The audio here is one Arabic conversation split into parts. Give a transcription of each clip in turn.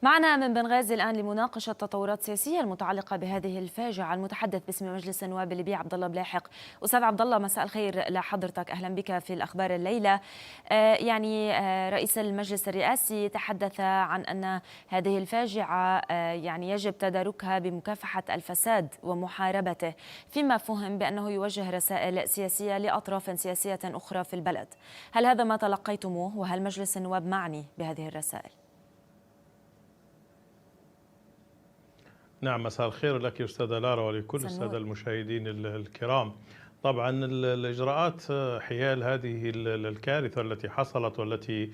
معنا من بنغازي الآن لمناقشة التطورات السياسية المتعلقة بهذه الفاجعة المتحدث باسم مجلس النواب الليبي عبد الله بلاحق. أستاذ عبد الله، مساء الخير لحضرتك، أهلا بك في الأخبار الليلة. رئيس المجلس الرئاسي تحدث عن أن هذه الفاجعة يجب تداركها بمكافحة الفساد ومحاربته، فيما فهم بأنه يوجه رسائل سياسية لأطراف سياسية أخرى في البلد. هل هذا ما تلقيتموه، وهل مجلس النواب معني بهذه الرسائل؟ نعم، مساء الخير لك أستاذة لارا ولكل السادة المشاهدين الكرام. طبعا الإجراءات حيال هذه الكارثة التي حصلت والتي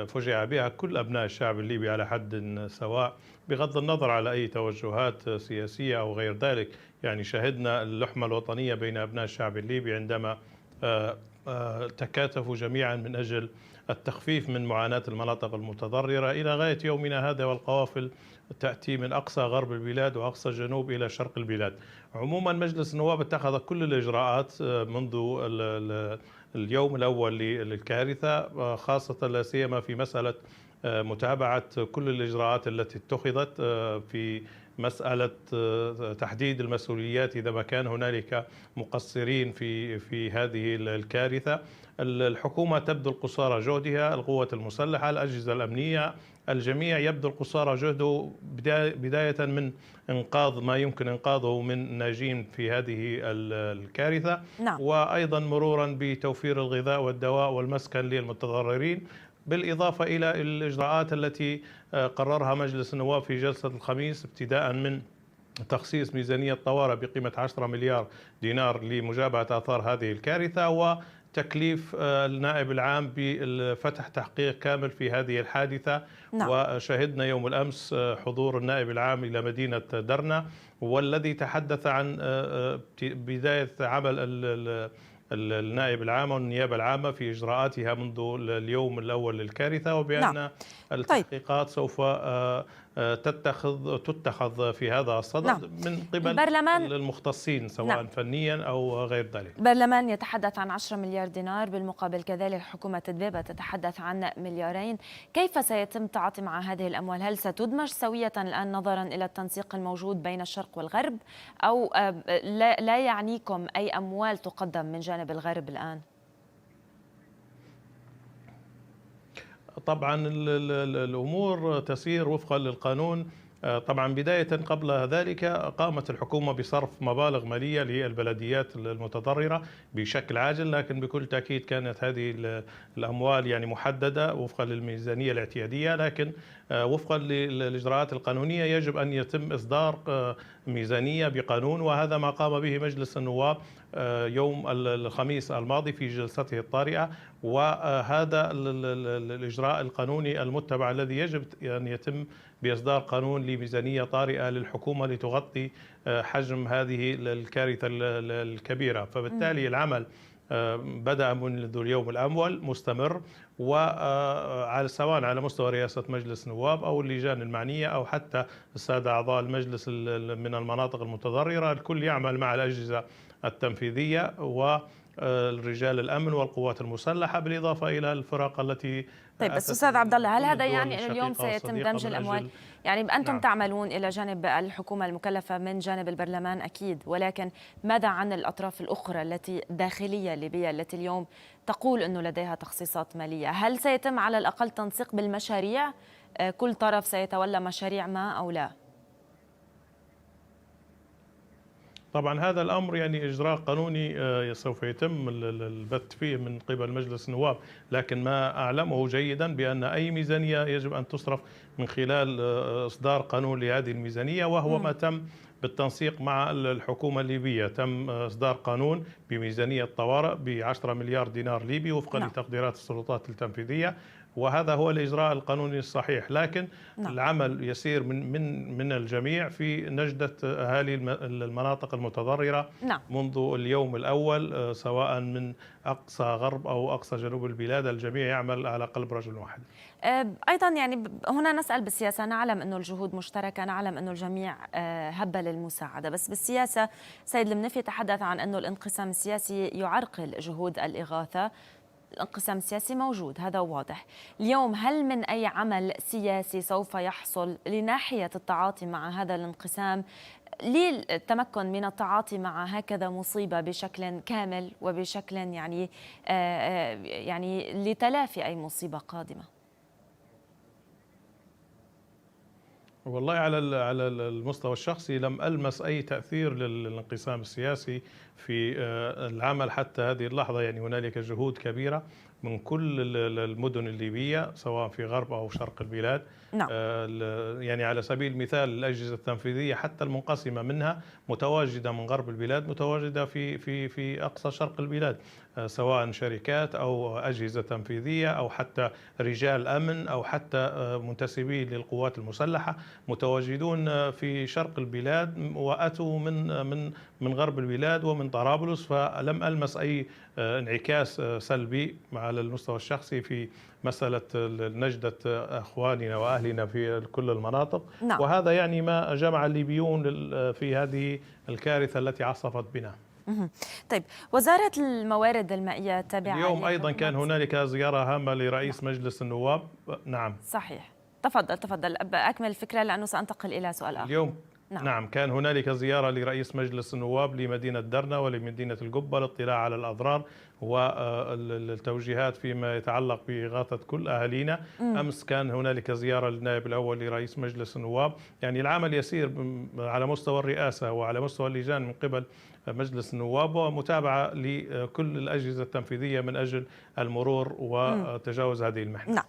فجع بها كل أبناء الشعب الليبي على حد سواء، بغض النظر على أي توجهات سياسية أو غير ذلك. يعني شهدنا اللحمة الوطنية بين أبناء الشعب الليبي عندما تكاتفوا جميعا من أجل التخفيف من معاناة المناطق المتضررة إلى غاية يومنا هذا، والقوافل تأتي من أقصى غرب البلاد وأقصى الجنوب إلى شرق البلاد. عموما مجلس النواب اتخذ كل الإجراءات منذ اليوم الأول للكارثة، خاصة لا سيما في مسألة متابعة كل الإجراءات التي اتخذت في مسألة تحديد المسؤوليات إذا ما كان هنالك مقصرين في هذه الكارثة. الحكومة تبذل قصارى جهدها، القوات المسلحة، الأجهزة الأمنية، الجميع يبذل قصارى جهده بداية من إنقاذ ما يمكن إنقاذه من ناجين في هذه الكارثة. نعم. وأيضا مرورا بتوفير الغذاء والدواء والمسكن للمتضررين، بالإضافة إلى الإجراءات التي قررها مجلس النواب في جلسة الخميس، ابتداء من تخصيص ميزانية طوارئ بقيمة 10 مليار دينار لمجابهة آثار هذه الكارثة، وتكليف النائب العام بفتح تحقيق كامل في هذه الحادثة. نعم. وشهدنا يوم الأمس حضور النائب العام إلى مدينة درنا، والذي تحدث عن بداية عمل النائب العام والنيابة العامة في إجراءاتها منذ اليوم الأول للكارثة، وبأن نعم. التحقيقات سوف تتخذ في هذا الصدد من قبل المختصين سواء فنيا أو غير ذلك. البرلمان يتحدث عن 10 مليار دينار، بالمقابل كذلك حكومة دبابة تتحدث عن مليارين. كيف سيتم التعاطي مع هذه الأموال؟ هل ستدمج سوية الآن نظرا إلى التنسيق الموجود بين الشرق والغرب، أو لا يعنيكم أي أموال تقدم من جانب الغرب الآن؟ طبعا الأمور تسير وفقا للقانون. طبعا بداية قبل ذلك قامت الحكومة بصرف مبالغ مالية للبلديات المتضررة بشكل عاجل، لكن بكل تأكيد كانت هذه الأموال يعني محددة وفقا للميزانية الاعتيادية، لكن وفقا للإجراءات القانونية يجب أن يتم إصدار ميزانية بقانون، وهذا ما قام به مجلس النواب يوم الخميس الماضي في جلسته الطارئة. وهذا الإجراء القانوني المتبع الذي يجب أن يتم بإصدار قانون لميزانية طارئة للحكومة لتغطي حجم هذه الكارثة الكبيرة. فبالتالي العمل بدأ منذ اليوم الأول مستمر، سواء على مستوى رئاسة مجلس النواب أو اللجان المعنية أو حتى السادة أعضاء المجلس من المناطق المتضررة. الكل يعمل مع الأجهزة التنفيذية ورجال الأمن والقوات المسلحة، بالإضافة إلى الفرق التي طيب بس أستاذ عبد الله، هل هذا يعني أن اليوم سيتم دمج الأموال؟ يعني أنتم تعملون إلى جانب الحكومة المكلفة من جانب البرلمان أكيد، ولكن ماذا عن الأطراف الأخرى التي داخلية ليبيا التي اليوم تقول أنه لديها تخصيصات مالية؟ هل سيتم على الأقل تنسيق بالمشاريع؟ كل طرف سيتولى مشاريع ما أو لا؟ طبعا هذا الأمر يعني إجراء قانوني سوف يتم البت فيه من قبل مجلس النواب، لكن ما أعلمه جيدا بأن أي ميزانية يجب أن تصرف من خلال إصدار قانون لهذه الميزانية، وهو ما تم بالتنسيق مع الحكومة الليبية. تم إصدار قانون بميزانية طوارئ ب10 مليار دينار ليبي وفقا لتقديرات السلطات التنفيذية، وهذا هو الإجراء القانوني الصحيح. لكن العمل يسير من الجميع في نجدة أهالي المناطق المتضررة منذ اليوم الأول، سواء من أقصى غرب أو أقصى جنوب البلاد. الجميع يعمل على قلب رجل واحد. أيضا يعني هنا نسأل بالسياسة، نعلم أنه الجهود مشتركة، نعلم أنه الجميع هب للمساعدة، بس بالسياسة سيد المنفي تحدث عن أنه الانقسام السياسي يعرقل جهود الإغاثة. الانقسام السياسي موجود، هذا واضح. اليوم هل من أي عمل سياسي سوف يحصل لناحية التعاطي مع هذا الانقسام للتمكن من التعاطي مع هكذا مصيبة بشكل كامل وبشكل يعني لتلافي أي مصيبة قادمة؟ والله على المستوى الشخصي لم ألمس أي تأثير للانقسام السياسي في العمل حتى هذه اللحظة. يعني هنالك جهود كبيرة من كل المدن الليبية سواء في غرب أو شرق البلاد. نعم. يعني على سبيل المثال الأجهزة التنفيذية حتى المنقسمة منها متواجدة من غرب البلاد، متواجدة في أقصى شرق البلاد، سواء شركات أو أجهزة تنفيذية أو حتى رجال أمن أو حتى منتسبين للقوات المسلحة متواجدون في شرق البلاد وأتوا من غرب البلاد ومن طرابلس. فلم ألمس أي انعكاس سلبي على المستوى الشخصي في مسألة نجدة أخواننا وأهلنا في كل المناطق. نعم. وهذا يعني ما جمع الليبيون في هذه الكارثة التي عصفت بنا. طيب، وزارة الموارد المائية تابعة اليوم أيضا كان هنالك زيارة هامة لرئيس مجلس النواب. نعم صحيح، تفضل أكمل الفكرة لأنه سأنتقل إلى سؤال آخر. اليوم نعم كان هنالك زيارة لرئيس مجلس النواب لمدينة درنا ولمدينة القبة للاطلاع على الأضرار والتوجيهات فيما يتعلق بإغاثة كل أهالينا. أمس كان هنالك زيارة للنائب الأول لرئيس مجلس النواب. يعني العمل يسير على مستوى الرئاسة وعلى مستوى اللجان من قبل مجلس النواب ومتابعة لكل الأجهزة التنفيذية من أجل المرور وتجاوز هذه المحنة. نعم.